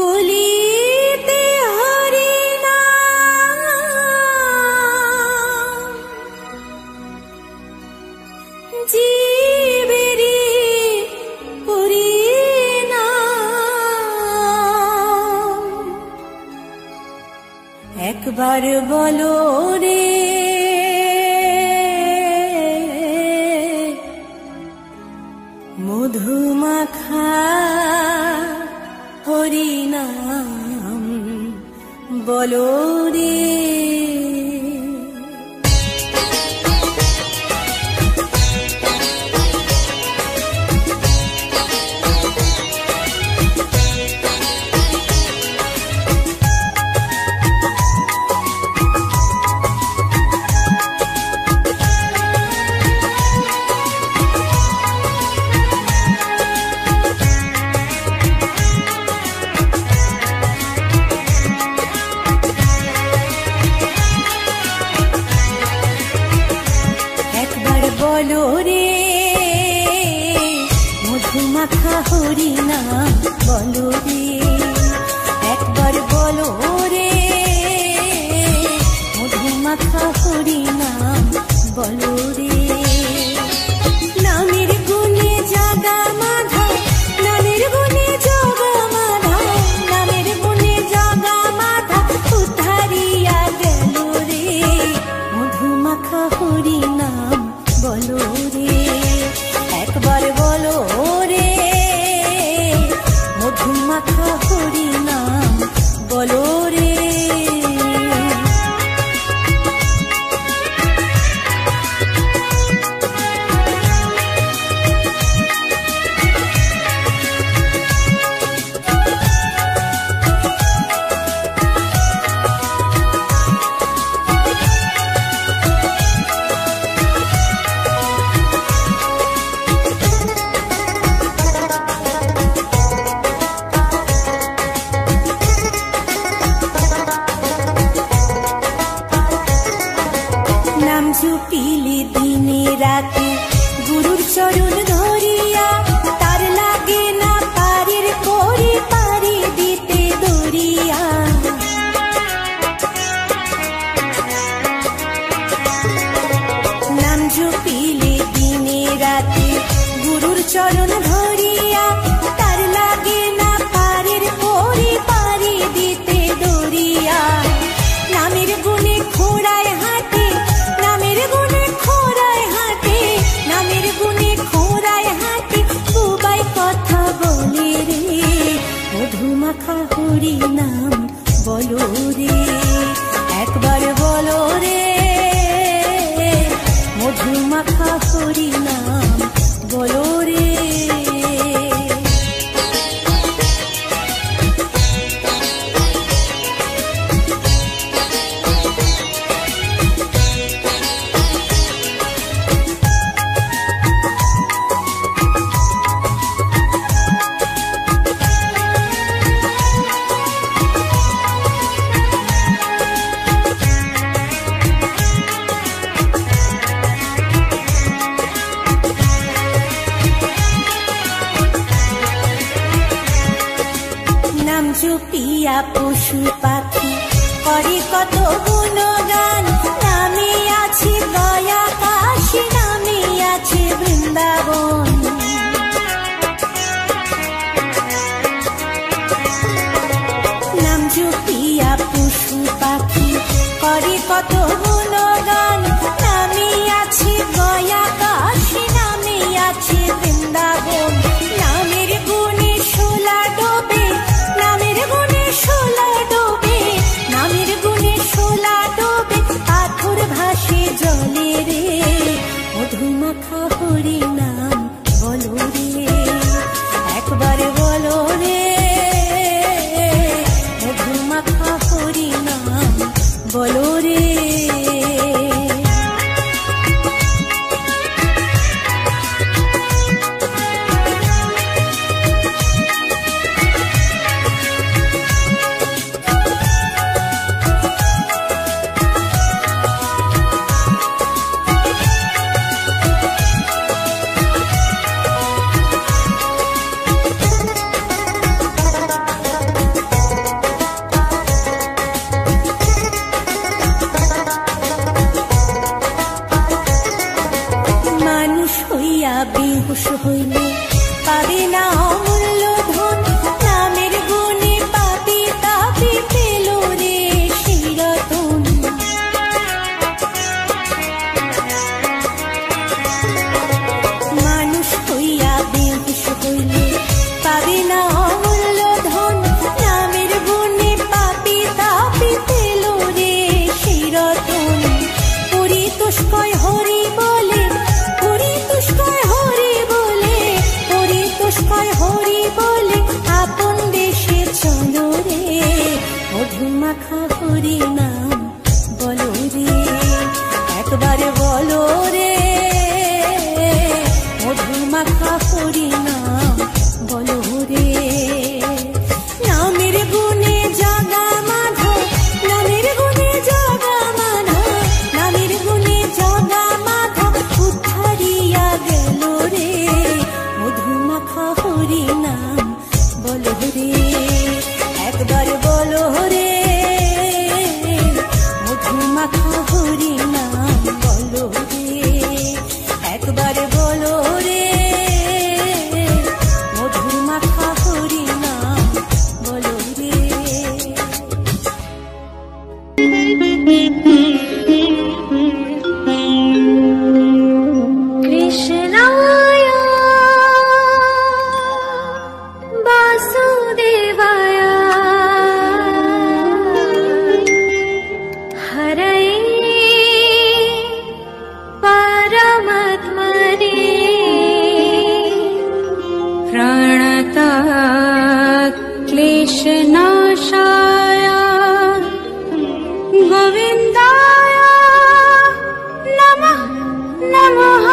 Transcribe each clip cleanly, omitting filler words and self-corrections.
কলিতে হরি নাম জীবেরি পরিণাম। একবার বলো রে মধুমাখা হরিনাম বলো রে। বলো রে মধুমাখা হরিনাম বলো রে। একবার বলো রে মধুমাখা হরিনাম বলো রে। নামের গুণে জাগা মাধা, নামের গুণে জগা মাধা, নামের গুণে জগা মাধা উদ্ধারিয়া গেল রে মধুমাখা হরিনাম বলো রে। একবার বলো রে মধুমাখা হরিনাম বলো রে। নাম জপিলে দিনে রাতে গুরুর চরণ ধরিয়া, তার লাগে না পারের করে পারি দিতে দরিয়া। নাম জপিলে দিনে রাতে গুরুর চরণ ধরিয়া, তার লাগে না পারের করে পারি দিতে দরিয়া। নামের গুণে খোড়ায় হাঁটে, নামের গুণে খোড়ায় হাঁটে, নামের গুণে খোড়ায় হাঁটে বুবাই কথা বলে রে মধুমাখা হরিনাম বলো রে। একবার বলো রে মধুমাখা হরিনাম বলো রে। নাম জপিয়া পশু পাখি করে কত গুণগান, নামে আছে দয়া কাশী, নামে আছে বৃন্দাবন। নাম জপিয়া পশু পাখি করে কত গুণগান, নামে আছে দয়া কাশী, নামে আছে বৃন্দাবন। নামের গুণে শোলা ডোবে, নামের গুণে শোলা ডোবে, নামের গুণে শোলা ডোবে পাথর ভাসে জলে রে মধুমাখা হরিনাম বলো রে। একবার বলো রে মধুমাখা হরিনাম বলো রে। একবার বলো রে মধুমাখা হরি নাম বলো রে, একবার বলো রে মধুমাখা হরি নাম বলো রে। কৃষ্ণায় বাসুদেবায় হরয়ে পরমাত্মনে প্রণতাৎ ক্লেশনাশায় গোবিন্দায় নমঃ নমঃ।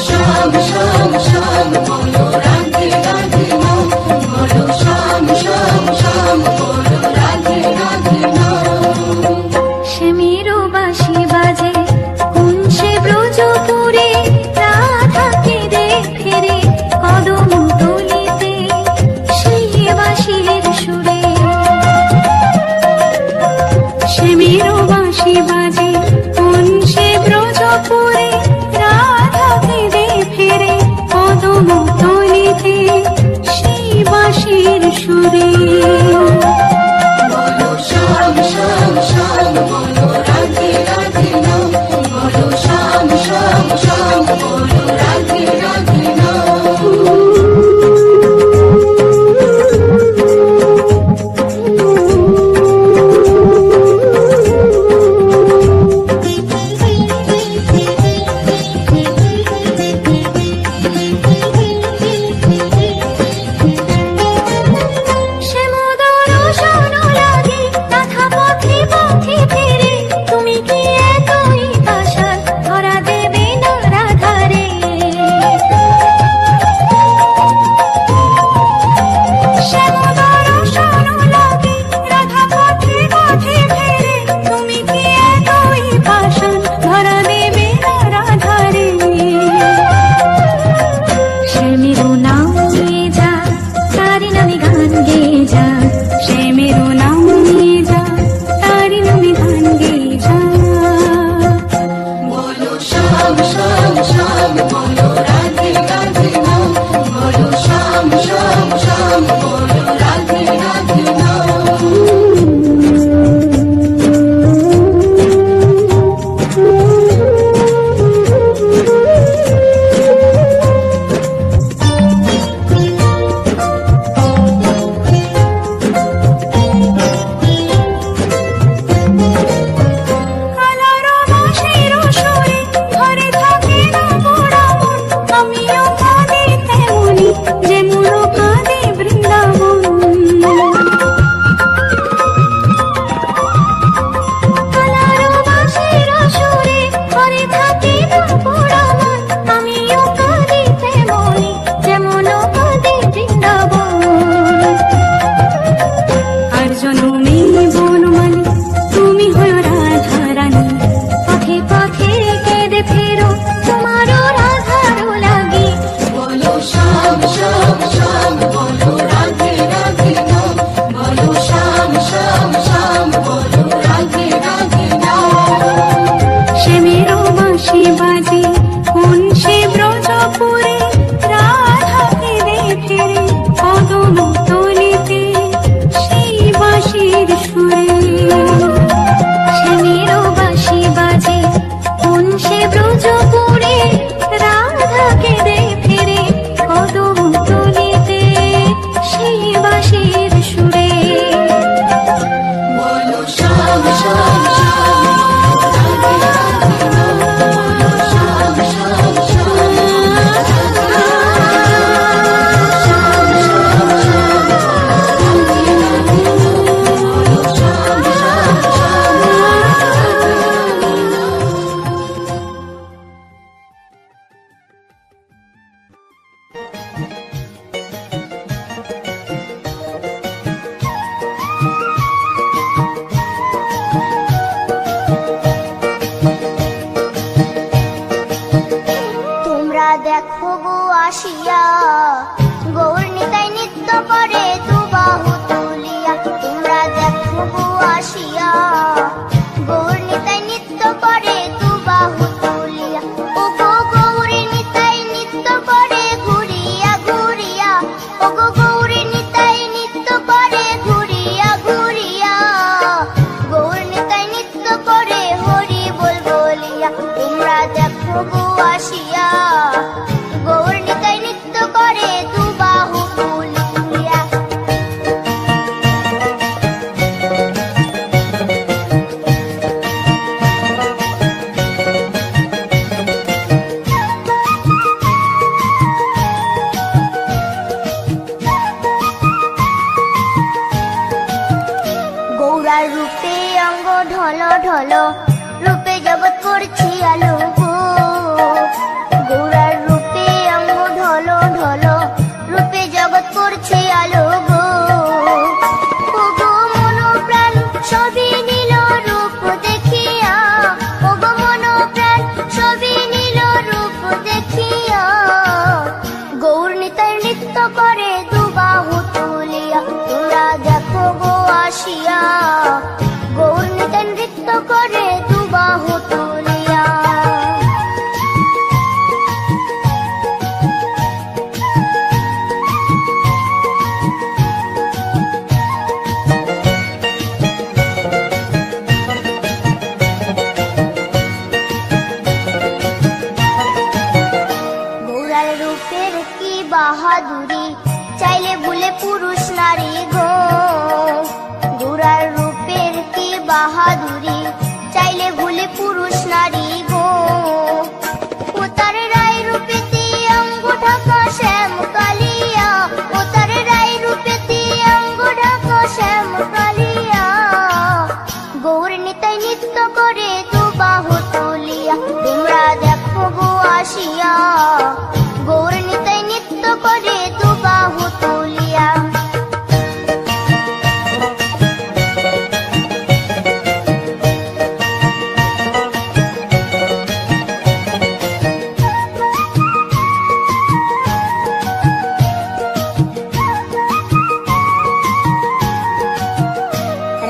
Sham, sham, sham, দেখো গো আসিয়া, গৌর নিতাই নৃত্য করে দুবাহু তুলিয়া। তোমরা দেখো গো আসিয়া, গৌর নিতাই নৃত্য করে দুবাহু তুলিয়া। ও গো গৌরী নিতাই নৃত্য করে ঘুরিয়া ঘুরিয়া, ও গো গৌরী নিতাই নৃত্য করে ঘুরিয়া ঘুরিয়া। গৌর নিতাই নৃত্য করে হরি বল বলিয়া। তোমরা দেখো গো আসিয়া, গৌর নিতাই নৃত্য করে দুবাহু তুলিয়া। গৌরার রূপে অঙ্গ ঢল ঢল, রূপে জগৎ করছি আলো গো। গৌরার রূপে অঙ্গ ঢল ঢল, রূপে জগৎ করছি আলো গো। ও গো মন প্রাণ সবই নীল রূপ দেখিয়া, ও গো মন প্রাণ সবই নীল রূপ দেখিয়া। গৌর নিতাই নৃত্য করে দুবাহু তুলিয়া। তোমরা দেখো গো আসিয়া, গৌর নিতাই নৃত্য করে দুবাহু তুলিয়া। গৌরার রূপের কি বাহাদুরি, চাইলে ভুলে পুরুষ নারী গো। গৌরার রূপের কি বাহাদুরি, চাইলে ভুলে পুরুষ নারী গো। ও তার রায় রূপেতে অঙ্গ ঢাকা শ্যাম কালিয়া, ও তার রায় রূপেতে অঙ্গ ঢাকা শ্যাম কালিয়া। গৌর নিতাই নৃত্য করে দুবাহু তুলিয়া। তোমরা দেখো গো আসিয়া, গৌর নিতাই নৃত্য করে দুবাহু তুলিয়া।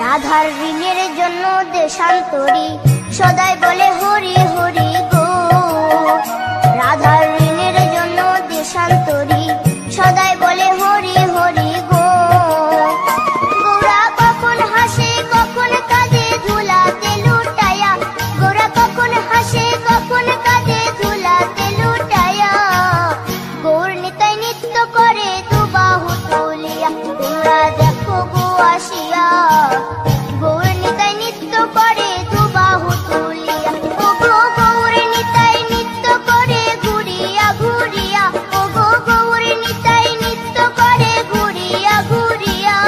রাধার ঋণের জন্য দেশান্তরী, সদাই বলে হরি হরি গো। রাধার ঋণের জন্য দেশান্তরী, সদাই বলে হরি হরি গো। গৌরা কখন হাসে কখন কাঁদে ধুলাতে লুটায়া, গৌরা কখন হাসে কখন কাঁদে ধুলাতে লুটায়া। গৌর নিতাই নৃত্য করে দুবাহু তুলিয়া। তোমরা দেখো গো আসিয়া, গৌর নিতাই নৃত্য করে দুবাহু তুলিয়া। ও গো গৌর নিতাই নৃত্য করে ঘুরিয়া ঘুরিয়া, ও গো গৌর নিতাই নৃত্য করে ঘুরিয়া ঘুরিয়া।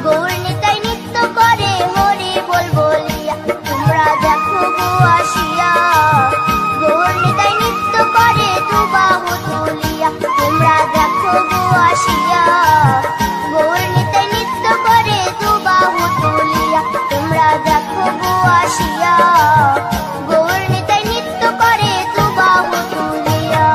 গৌর নিতাই নৃত্য করে হরি বল বলিয়া। তোমরা দেখো গো আসিয়া, গৌর নিতাই নৃত্য করে দুবাহু তুলিয়া। তোমরা দেখো গো আসিয়া, গৌর নিতাই নৃত্য করে দুবাহু তুলিয়া। তোমরা দেখো গো আসিয়া, গৌর নিতাই নৃত্য করে দুবাহু তুলিয়া।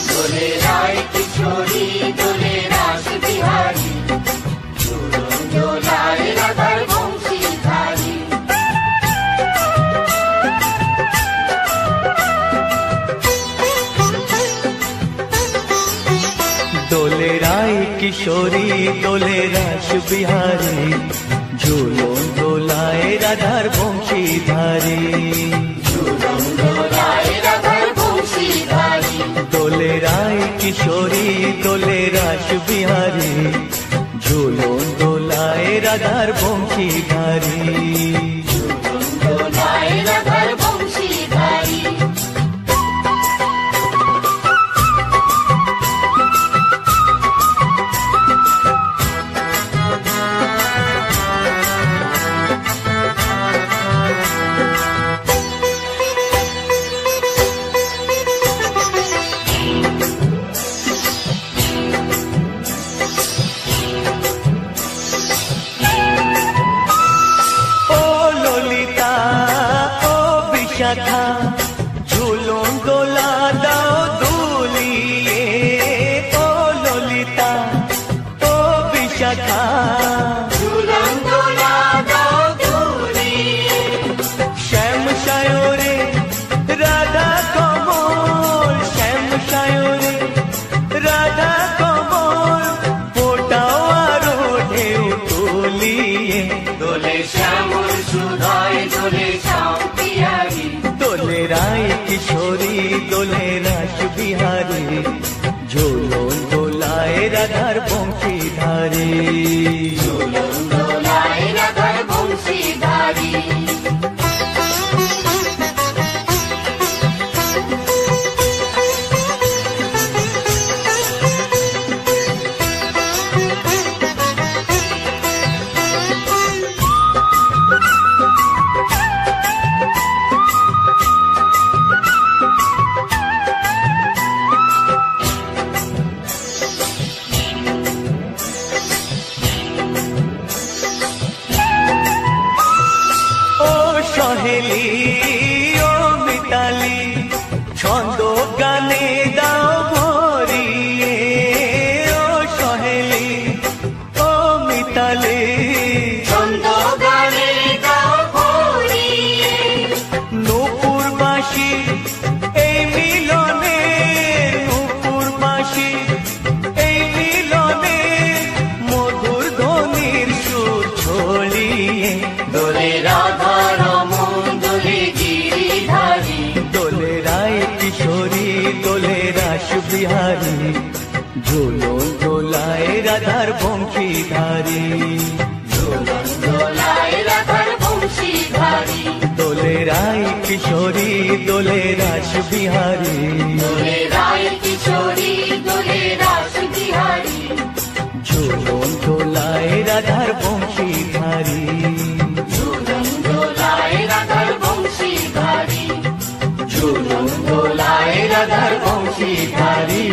দোলে রায় কিশোরী দোলে রাস বিহারী, ঝুলন দোলায় রাধার বংশীধারী। দোলে রায় কিশোরী দোলে রাস বিহারী ঝুলন দোলায় রাধার বংশীধারী ঝুলন দোলা দাও দুলিয়ে ও ললিতা ও বিশাখা ঝুলন দোলা দাও দুলিয়ে শ্যাম সায়রে রাধা কমল শ্যাম সায়রে রাধা কমল ফোটাও আরো ঢেউ তুলিয়ে দোলে শ্যামল সুধায় দোলে শ্যাম পিয়ারি দোলে রায় কিশোরী দোলে রাস বিহারী ঝুলন দোলায় রাধার বংশীধারী ঝুলন দোলায় রাধার বংশীধারী সহেলি ও মিতালি ছন্দ গানে দাও ভরিয়ে ও সহেলি ও মিতালি ছন্দ গানে দাও ভরিয়ে নূপুর বাঁশি এই মিলনে নূপুর বাঁশি এই মিলনে মধুর ধ্বনির সুর ছড়িয়ে দোলে রাধা কিশোরী দোলে রাস বিহারী ঝুলন দোলায় রাধার বংশীধারী ঝুলন দোলায় রাধার বংশীধারী দোলে রায় কিশোরী দোলে রাস বিহারী দোলে রায় কিশোরী দোলে রাস বিহারী ঝুলন দোলায় রাধার বংশীধারী ঝুলন দোলায় রাধার বংশীধারী ঝুলন দোলায় রাধার বংশীধারী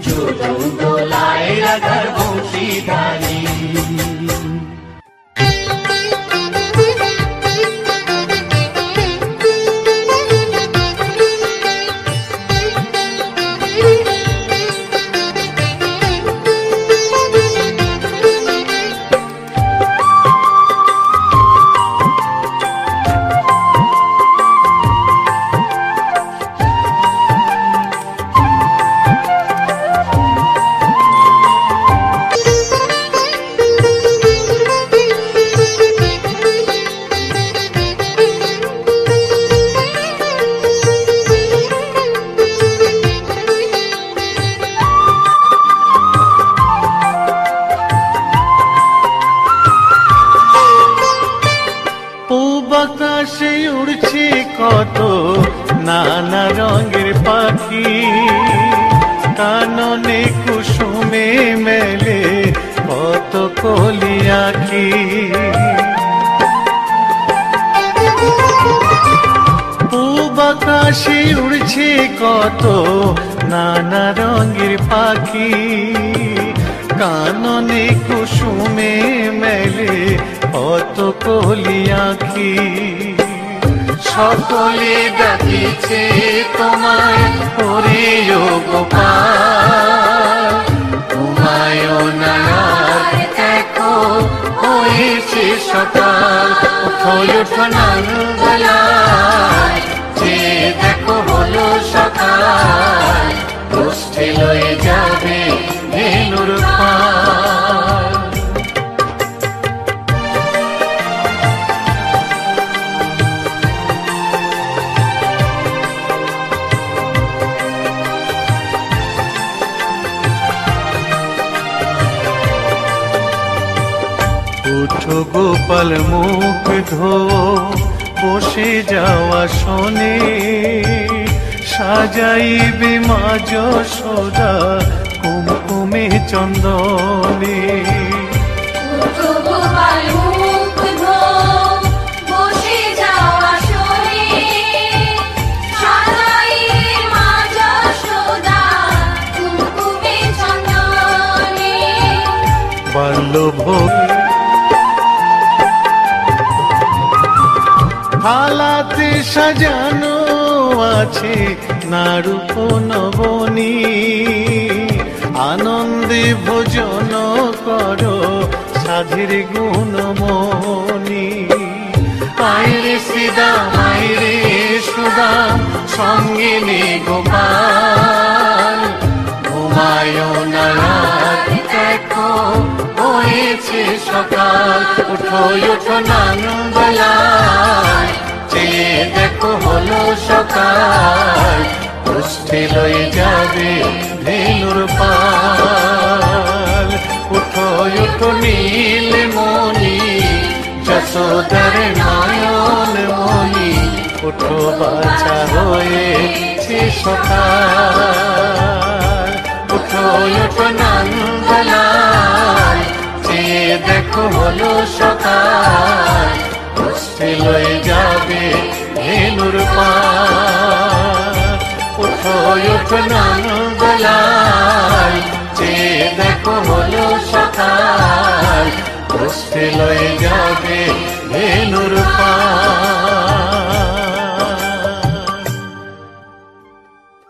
ঝুলন দোলায় রাধার বংশীধারী আকাশে উড়ছে কত নানা রঙের পাখি কাননে কুসুমে মেলে কত কলি আঁখি পূব আকাশে উড়ছে কত নানা রঙের পাখি কাননে কুসুমে মেলে কত কলি আঁখি সকলে ডাকিছে তোমায় ওরে ও গোপাল তোমায় নায়ার দেখো হয়েছে সকাল ওঠো নাঙ্গলায় যে দেখো হলো সকাল গোষ্ঠী লয়ে যাবে ধেনুর পাল ওঠো গোপাল মুখ ধো বসে যাওয়া শোনে সাজাইবে মা যশোদা কুমকুমে চন্দনে গোপাল মুখ ধো বসে যাওয়া শোনে সাজাই মা যশোদা কুমকুমে চন্দনে বাল্যভোগ থালাতে সাজানো আছে নারূপ নবনী আনন্দে ভোজন করো সাধের গুণমণি আইরে শ্রীদাম আইরে সুদাম সঙ্গে নে গোপাল ঘুমায় না রাত দেখো হয়েছে সকাল উঠো উঠো নানবেলায় চেয়ে দেখো হলো সকাল কুষ্ঠে লয়ে যাবে ধেনুর পাল উঠো উঠো নীল মণি যশোদার নয়ন মণি উঠো বাছা হয়েছে সকাল উঠো উঠো নানবেলায় চেয়ে দেখো হলো সকাল কুষ্ঠে লয়ে যাবে ধেনুর পাল উঠো উঠো নানবেলায় চেয়ে দেখো হলো সকাল কুষ্ঠে লয়ে যাবে ধেনুর পাল